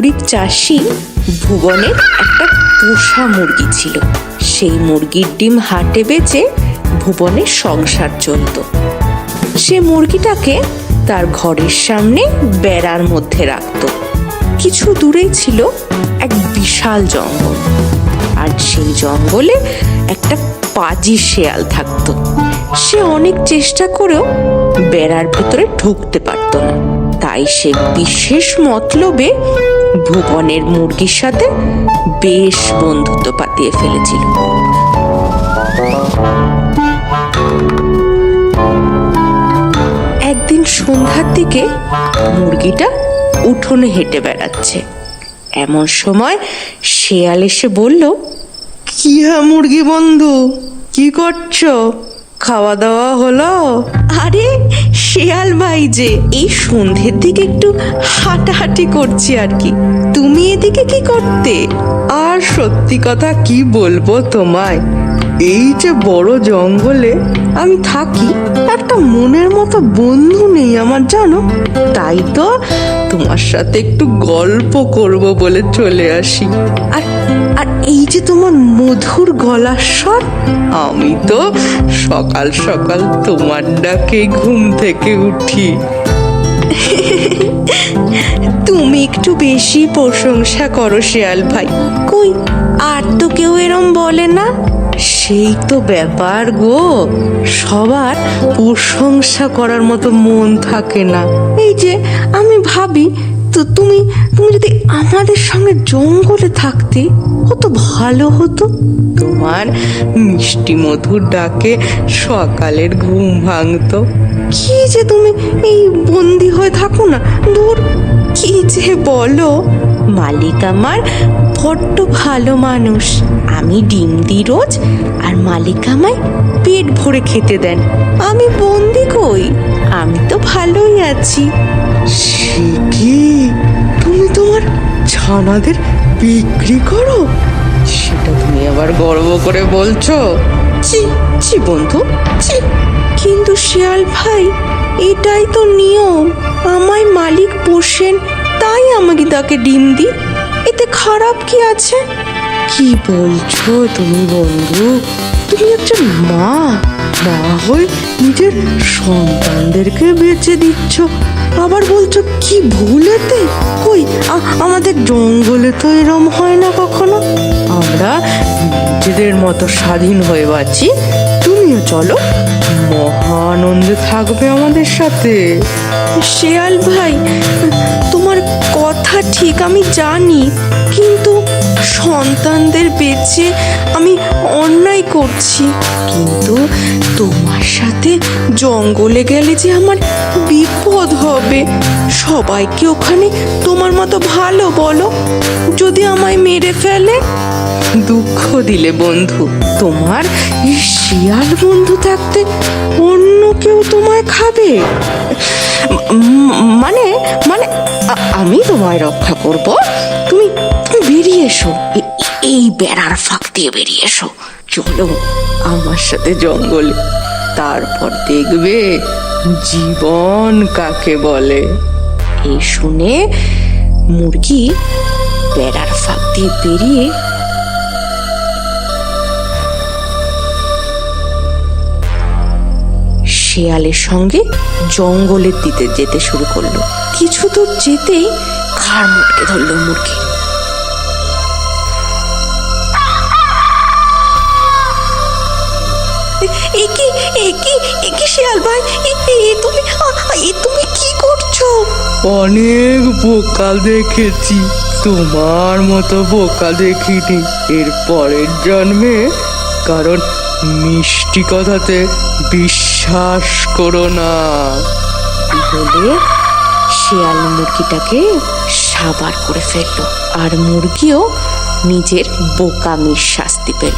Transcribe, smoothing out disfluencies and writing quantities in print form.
গরিব চাষি ভুবনের একটা পোষা মুরগি ছিল। সেই মুরগির ডিম হাটে বেচে ভুবনের সংসার চলত। সে মুরগিটাকে তার ঘরের সামনে বেড়ার মধ্যে রাখত। কিছু দূরেই ছিল এক বিশাল জঙ্গল, আর সেই জঙ্গলে একটা পাজি শেয়াল থাকতো। সে অনেক চেষ্টা করেও বেড়ার ভেতরে ঢুকতে পারত না। তাই সে বিশেষ মতলবে ভুবনের মুরগির সাথে বেশ বন্ধুত্ব পাতিয়ে ফেলেছিল। একদিন সন্ধ্যার দিকে মুরগিটা উঠোনে হেঁটে বেড়াচ্ছে। এমন সময় শেয়াল এসে বলল, কি হ্যাঁ মুরগি বন্ধু, কি করছো? খাওয়া দাওয়া হলো? আরে শেয়াল ভাই যে, এই সন্ধ্যের দিকে একটু হাঁটাহাঁটি করছি আর কি। তুমি এদিকে কি করতে? আর সত্যি কথা কি বলবো তোমায়, এই যে বড় জঙ্গলে আমি থাকি, একটা মনের মতো বন্ধু নেই আমার, জানো। তাই তো তোমার সাথে একটু গল্প করব বলে চলে আসি। আর আর এই যে তোমার মধুর গলার স্বর, আমি তো সকাল সকাল তোমার ডাকে ঘুম থেকে উঠি। তুমি একটু বেশি প্রশংসা করো শেয়াল ভাই। কই, আর তো কেউ এরম বলে না। সেই তো ব্যাপার গো, সবার প্রশংসা করার মতো মন থাকে না। এই যে আমি ভাবি, তো তুমি যদি আমাদের সঙ্গে জঙ্গলে থাকতে, কত ভালো হতো। তোমার মিষ্টি মধুর ডাকে সকালের ঘুম ভাঙতো। কি যে তুমি এই বন্দি হয়ে থাকো না, দূর। কি যে বলো, মালিক আমার বড্ড ভালো মানুষ। আমি ডিম দিই রোজ, আর মালিক আমায় পেট ভরে খেতে দেন। আমি বন্দি কই, আমি তো ভালোই আছি। সে কি, তুমি তোমার ছানাদের বিক্রি করো? সেটা তুমি আবার গর্ব করে বলছো? ছি ছি বন্ধু, ছি। কিন্তু শিয়াল ভাই, এটাই তো নিয়ম। আমায় মালিক পোষেন, তাই আমাকে তাকে ডিম দিই। এতে খারাপ কি আছে? কি বলছো তুমি বন্ধু? তুমি একজন মা, মা হয়ে নিজের সন্তানদেরকে বেঁচে দিচ্ছ, আবার বলছো কি ভুলেতে? কই, আমাদের জঙ্গলে তো এরম হয় না কখনো। আমরা নিজেদের মতো স্বাধীন হয়ে বাঁচি। তুমিও চলো, মহা আনন্দে থাকবে আমাদের সাথে। শিয়াল ভাই, তোমার কথা ঠিক, আমি জানি। কিন্তু সন্তানদের বেঁচে আমি অন্যায় করছি। কিন্তু তোমার সাথে জঙ্গলে গেলে যে আমার বিপদ হবে। সবাইকে ওখানে তোমার মতো ভালো বলো, যদি আমায় মেরে ফেলে? দুঃখ দিলে বন্ধু, তোমার এই শিয়াল বন্ধু থাকতে অন্য কেউ তোমায় খাবে? মানে মানে আমি তোমায় রক্ষা করব। তুমি বেরিয়ে এসো, এই বেড়ার ফাঁক দিয়ে বেরিয়ে এসো। চলো আমার সাথে জঙ্গলে, তারপর দেখবে জীবন কাকে বলে। এই শুনে মুরগি বেড়ার ফাঁক দিয়ে বেরিয়ে শেয়ালের সঙ্গে জঙ্গলের দিকে যেতে শুরু করলো। কিছু দূর যেতেই ঘাড় মুটকে ধরলো মুরগি। একি শিয়াল ভাই, তুমি কি করছো? অনেক বোকা দেখেছি, তোমার মতো বোকা দেখিনি এর পরের জন্মে। কারণ মিষ্টি কথাতে বিশ্বাস করো না। বলে শিয়াল মুরগিটাকে সাবার করে ফেললো, আর মুরগিও নিজের বোকামির শাস্তি পেল।